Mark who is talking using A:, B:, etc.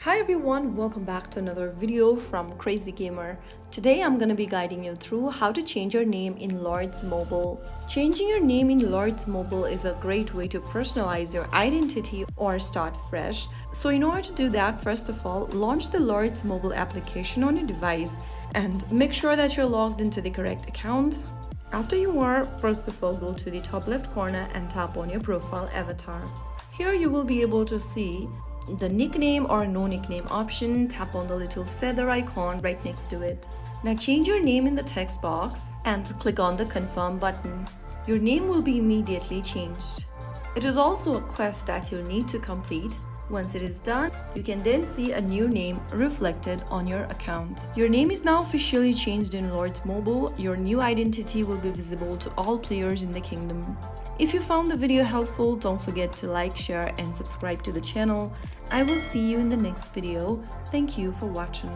A: Hi everyone, welcome back to another video from Crazy Gamer. Today I'm gonna be guiding you through how to change your name in Lords Mobile. Changing your name in Lords Mobile is a great way to personalize your identity or start fresh. So in order to do that, first of all, launch the Lords Mobile application on your device and make sure that you're logged into the correct account. After you are, first of all, go to the top left corner and tap on your profile avatar. Here you will be able to see the nickname or no nickname option. Tap on the little feather icon right next to it. Now change your name in the text box and click on the confirm button. Your name will be immediately changed. It is also a quest that you'll need to complete. Once it is done, you can then see a new name reflected on your account. Your name is now officially changed in Lords Mobile. Your new identity will be visible to all players in the kingdom. If you found the video helpful, don't forget to like, share and subscribe to the channel. I will see you in the next video. Thank you for watching.